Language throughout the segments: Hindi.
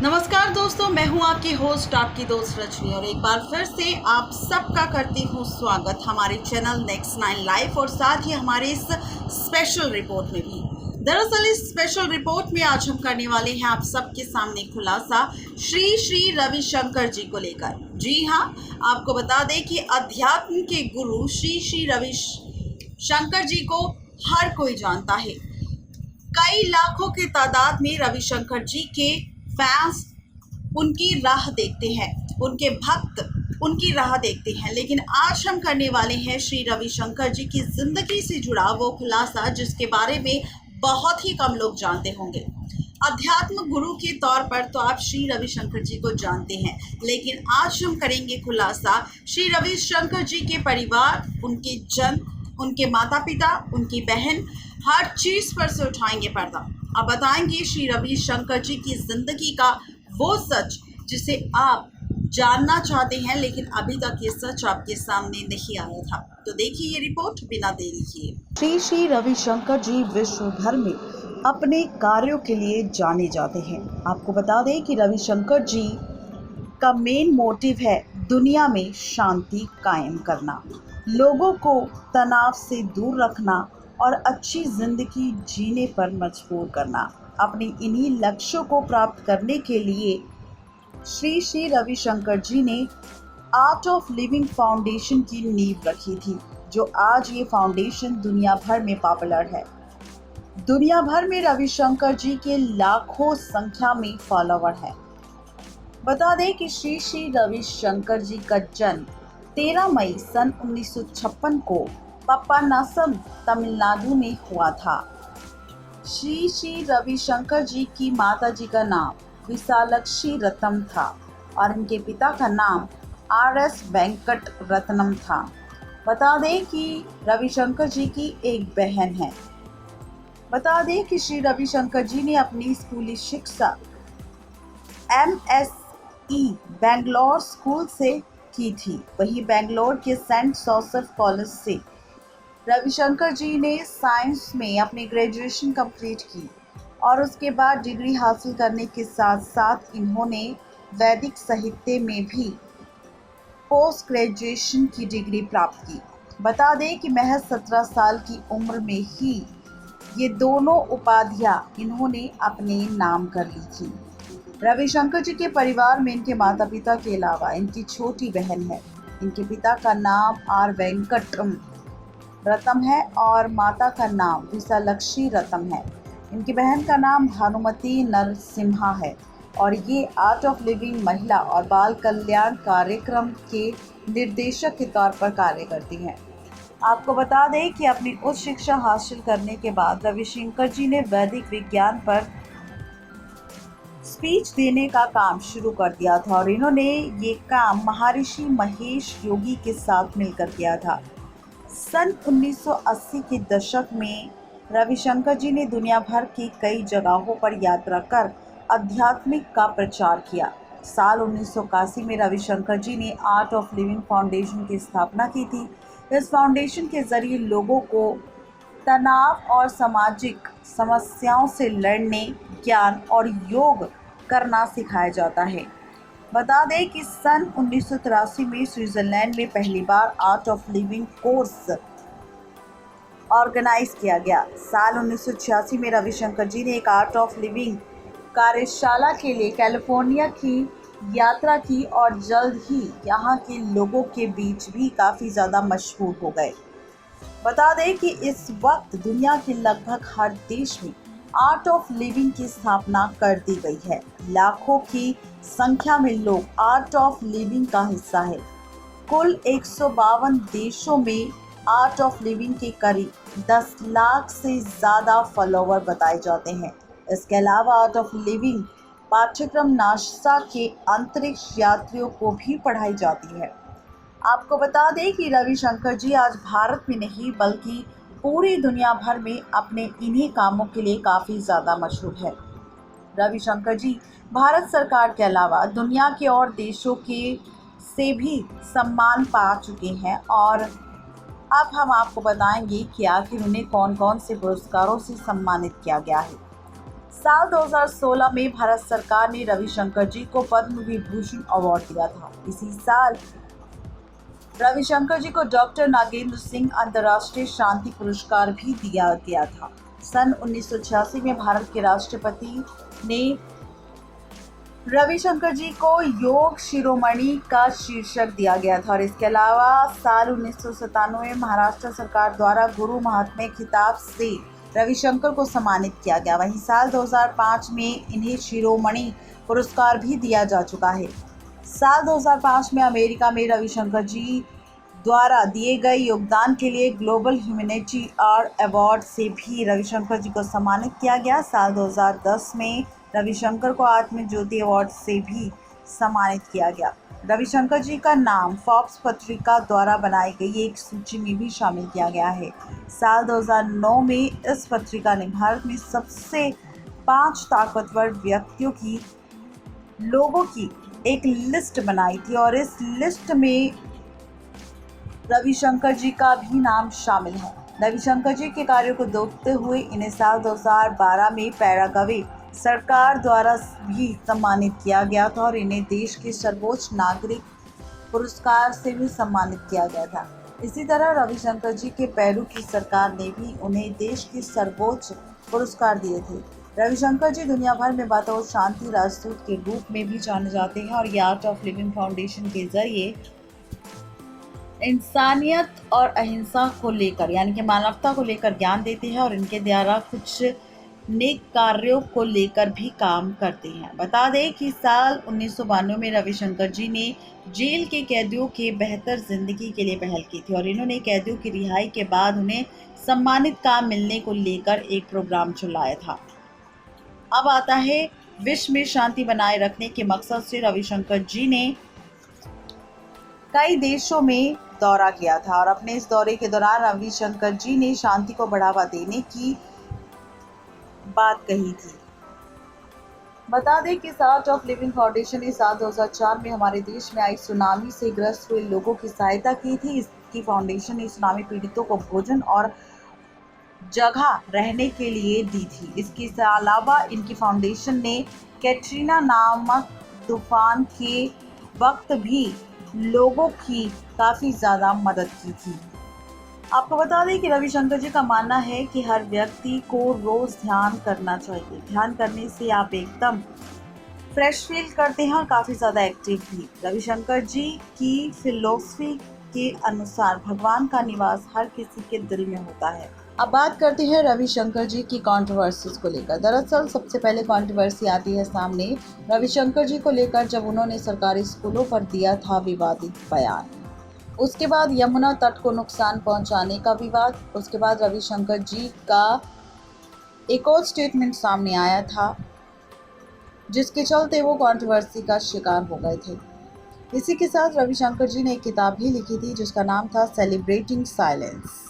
नमस्कार दोस्तों, मैं हूं आपकी होस्ट, आपकी दोस्त रजनी, और एक बार फिर से आप सबका करती हूं स्वागत हमारे चैनल नेक्स्ट 9 लाइव और साथ ही हमारे इस स्पेशल रिपोर्ट में भी। दरअसल इस स्पेशल रिपोर्ट में आज हम करने वाले हैं आप सबके सामने खुलासा श्री श्री रविशंकर जी को लेकर। जी हाँ, आपको बता दें कि अध्यात्म के गुरु श्री श्री रविशंकर जी को हर कोई जानता है। कई लाखों की तादाद में रविशंकर जी के फैंस उनकी राह देखते हैं, उनके भक्त उनकी राह देखते हैं। लेकिन आज हम करने वाले हैं श्री रविशंकर जी की ज़िंदगी से जुड़ा वो खुलासा जिसके बारे में बहुत ही कम लोग जानते होंगे। अध्यात्म गुरु के तौर पर तो आप श्री रविशंकर जी को जानते हैं, लेकिन आज हम करेंगे खुलासा श्री रविशंकर जी के परिवार, उनके जन्म, उनके माता पिता, उनकी बहन, हर चीज़ पर से उठाएंगे पर्दा। अब बताएंगे श्री रविशंकर जी की ज़िंदगी का वो सच जिसे आप जानना चाहते हैं, लेकिन अभी तक ये सच आपके सामने नहीं आया था। तो देखिए ये रिपोर्ट बिना देरी किए। श्री श्री रविशंकर जी विश्व भर में अपने कार्यों के लिए जाने जाते हैं। आपको बता दें कि रविशंकर जी का मेन मोटिव है दुनिया में शांति कायम करना, लोगों को तनाव से दूर रखना और अच्छी ज़िंदगी जीने पर मजबूर करना। अपने इन्हीं लक्ष्यों को प्राप्त करने के लिए श्री श्री रविशंकर जी ने आर्ट ऑफ लिविंग फाउंडेशन की नींव रखी थी, जो आज ये फाउंडेशन दुनिया भर में पॉपुलर है। दुनिया भर में रविशंकर जी के लाखों संख्या में फॉलोवर हैं। बता दें कि श्री श्री रविशंकर जी का जन्म 13 मई सन 1956 को पप्पानासम, तमिलनाडु में हुआ था। श्री श्री रविशंकर जी की माता जी का नाम विशालक्षी रत्नम था और इनके पिता का नाम RS वेंकट रत्नम था। बता दें कि रविशंकर जी की एक बहन है। बता दें कि श्री रविशंकर जी ने अपनी स्कूली शिक्षा MSE बेंगलोर स्कूल से की थी। वहीं बेंगलोर के सेंट जोसेफ कॉलेज से रविशंकर जी ने साइंस में अपनी ग्रेजुएशन कंप्लीट की और उसके बाद डिग्री हासिल करने के साथ साथ इन्होंने वैदिक साहित्य में भी पोस्ट ग्रेजुएशन की डिग्री प्राप्त की। बता दें कि महज 17 साल की उम्र में ही ये दोनों उपाधियां इन्होंने अपने नाम कर ली थी। रविशंकर जी के परिवार में इनके माता पिता के अलावा इनकी छोटी बहन है। इनके पिता का नाम R वेंकट रत्नम है और माता का नाम विशालक्षी रत्नम है। इनकी बहन का नाम भानुमति नरसिम्हा है और ये आर्ट ऑफ लिविंग महिला और बाल कल्याण कार्यक्रम के निर्देशक के तौर पर कार्य करती हैं। आपको बता दें कि अपनी उच्च शिक्षा हासिल करने के बाद रविशंकर जी ने वैदिक विज्ञान पर स्पीच देने का काम शुरू कर दिया था और इन्होंने ये काम महर्षि महेश योगी के साथ मिलकर किया था। सन 1980 के दशक में रविशंकर जी ने दुनिया भर की कई जगहों पर यात्रा कर आध्यात्मिक का प्रचार किया। साल 1981 में रविशंकर जी ने आर्ट ऑफ लिविंग फाउंडेशन की स्थापना की थी। इस फाउंडेशन के जरिए लोगों को तनाव और सामाजिक समस्याओं से लड़ने, ज्ञान और योग करना सिखाया जाता है। बता दें कि सन 1983 में स्विट्ज़रलैंड में पहली बार Art of Living course organise किया गया। साल 1986 में रविशंकर जी ने एक आर्ट ऑफ लिविंग कार्यशाला के लिए कैलिफोर्निया की यात्रा की और जल्द ही यहाँ के लोगों के बीच भी काफ़ी ज़्यादा मशहूर हो गए। बता दें कि इस वक्त दुनिया के लगभग हर देश में आर्ट ऑफ लिविंग की स्थापना कर दी गई है। लाखों की संख्या में लोग आर्ट ऑफ लिविंग का हिस्सा है। कुल 152 देशों में आर्ट ऑफ लिविंग के करीब 10 लाख से ज़्यादा फॉलोवर बताए जाते हैं। इसके अलावा आर्ट ऑफ लिविंग पाठ्यक्रम नासा के अंतरिक्ष यात्रियों को भी पढ़ाई जाती है। आपको बता दें कि रविशंकर जी आज भारत में नहीं बल्कि पूरी दुनिया भर में अपने इन्हीं कामों के लिए काफ़ी ज़्यादा मशहूर है। रविशंकर जी भारत सरकार के अलावा दुनिया के और देशों के से भी सम्मान पा चुके हैं और अब हम आपको बताएंगे कि आखिर उन्हें कौन कौन से पुरस्कारों से सम्मानित किया गया है। साल 2016 में भारत सरकार ने रविशंकर जी को पद्म विभूषण अवार्ड दिया था। इसी साल रविशंकर जी को डॉक्टर नागेंद्र सिंह अंतर्राष्ट्रीय शांति पुरस्कार भी दिया गया था। सन 1986 में भारत के राष्ट्रपति ने रविशंकर जी को योग शिरोमणि का शीर्षक दिया गया था और इसके अलावा साल 1997 में महाराष्ट्र सरकार द्वारा गुरु महात्म्य खिताब से रविशंकर को सम्मानित किया गया। वहीं साल 2005 में इन्हें शिरोमणि पुरस्कार भी दिया जा चुका है। साल 2005 में अमेरिका में रविशंकर जी द्वारा दिए गए योगदान के लिए ग्लोबल ह्यूमैनिटी अवार्ड से भी रविशंकर जी को सम्मानित किया गया। साल 2010 में रविशंकर को आत्म ज्योति अवार्ड से भी सम्मानित किया गया। रविशंकर जी का नाम फोर्ब्स पत्रिका द्वारा बनाई गई एक सूची में भी शामिल किया गया है। साल 2009 में इस पत्रिका ने भारत में सबसे 5 ताकतवर व्यक्तियों की लोगों की एक लिस्ट बनाई थी और इस लिस्ट में रविशंकर जी का भी नाम शामिल है। रविशंकर जी के कार्यों को देखते हुए इन्हें साल 2012 में पैराग्वे सरकार द्वारा भी सम्मानित किया गया था और इन्हें देश के सर्वोच्च नागरिक पुरस्कार से भी सम्मानित किया गया था। इसी तरह रविशंकर जी के पेरू की सरकार ने भी उन्हें देश के सर्वोच्च पुरस्कार दिए थे। रविशंकर जी दुनिया भर में बतौर शांति राजदूत के रूप में भी जाने जाते हैं और ये आर्ट ऑफ लिविंग फाउंडेशन के जरिए इंसानियत और अहिंसा को लेकर यानी कि मानवता को लेकर ज्ञान देते हैं और इनके द्वारा कुछ नेक कार्यों को लेकर भी काम करते हैं। बता दें कि साल 1992 में रविशंकर जी ने जेल के कैदियों के बेहतर जिंदगी के लिए पहल की थी और इन्होंने कैदियों की रिहाई के बाद उन्हें सम्मानित काम मिलने को लेकर एक प्रोग्राम चलाया था। अब आता है विश्व में शांति बनाए रखने के मकसद से रविशंकर जी ने कई देशों में दौरा किया था और अपने इस दौरे के दौरान रविशंकर जी ने शांति को बढ़ावा देने की बात कही थी। बता दें कि आर्ट ऑफ लिविंग फाउंडेशन ने साल 2004 में हमारे देश में आई सुनामी से ग्रस्त हुए लोगों की सहायता की थी। इसकी फाउंडेशन ने सुनामी पीड़ितों को भोजन और जगह रहने के लिए दी थी। इसके अलावा इनकी फाउंडेशन ने कैटरीना नामक तूफान के वक्त भी लोगों की काफ़ी ज़्यादा मदद की थी। आपको बता दें कि रविशंकर जी का मानना है कि हर व्यक्ति को रोज़ ध्यान करना चाहिए। ध्यान करने से आप एकदम फ्रेश फील करते हैं और काफ़ी ज़्यादा एक्टिव भी। रविशंकर जी की फिलॉसफी के अनुसार भगवान का निवास हर किसी के दिल में होता है। अब बात करते हैं रविशंकर जी की कंट्रोवर्सीज को लेकर। दरअसल सबसे पहले कंट्रोवर्सी आती है सामने रविशंकर जी को लेकर जब उन्होंने सरकारी स्कूलों पर दिया था विवादित बयान। उसके बाद यमुना तट को नुकसान पहुंचाने का विवाद। उसके बाद रविशंकर जी का एक और स्टेटमेंट सामने आया था जिसके चलते वो कंट्रोवर्सी का शिकार हो गए थे। इसी के साथ रविशंकर जी ने एक किताब भी लिखी थी जिसका नाम था सेलिब्रेटिंग साइलेंस।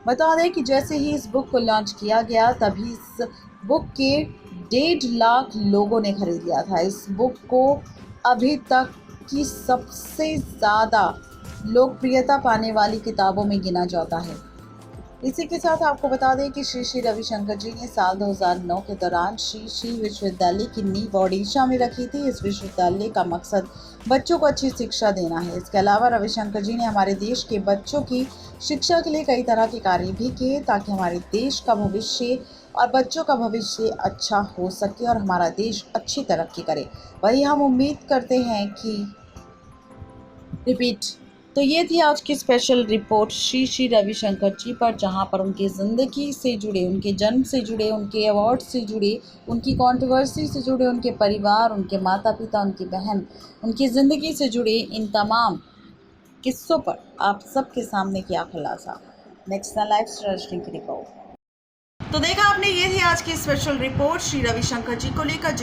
बता दें कि जैसे ही इस बुक को लॉन्च किया गया तभी इस बुक के 1.5 लाख लोगों ने खरीद लिया था। इस बुक को अभी तक की सबसे ज़्यादा लोकप्रियता पाने वाली किताबों में गिना जाता है। इसी के साथ आपको बता दें कि श्री रविशंकर जी ने साल 2009 के दौरान श्री विश्वविद्यालय की नींव ओडिशा में रखी थी। इस विश्वविद्यालय का मकसद बच्चों को अच्छी शिक्षा देना है। इसके अलावा रविशंकर जी ने हमारे देश के बच्चों की शिक्षा के लिए कई तरह के कार्य भी किए ताकि हमारे देश का भविष्य और बच्चों का भविष्य अच्छा हो सके और हमारा देश अच्छी तरक्की करे। वही हम उम्मीद करते हैं कि तो ये थी आज की स्पेशल रिपोर्ट श्री रविशंकर जी पर, जहाँ पर उनकी ज़िंदगी से जुड़े, उनके जन्म से जुड़े, उनके अवार्ड से जुड़े, उनकी कंट्रोवर्सी से जुड़े, उनके परिवार, उनके माता पिता, उनकी बहन, उनकी ज़िंदगी से जुड़े इन तमाम किस्सों पर आप सबके सामने किया खुलासा। नेक्स्ट लाइफ रजनी की रिपोर्ट। तो देखा आपने, ये थी आज की स्पेशल रिपोर्ट श्री रविशंकर जी को लेकर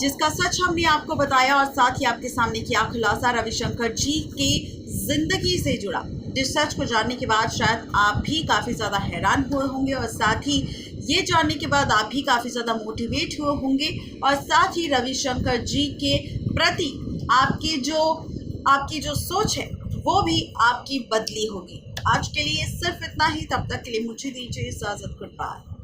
जिसका सच हमने आपको बताया और साथ ही आपके सामने किया खुलासा रविशंकर जी के ज़िंदगी से जुड़ा। जिस सच को जानने के बाद शायद आप भी काफ़ी ज़्यादा हैरान हुए होंगे और साथ ही ये जानने के बाद आप भी काफ़ी ज़्यादा मोटिवेट हुए होंगे और साथ ही रविशंकर जी के प्रति आपकी जो सोच है वो भी आपकी बदली होगी। आज के लिए सिर्फ इतना ही। तब तक के लिए मुझे दीजिए इजाज़त। Good bye.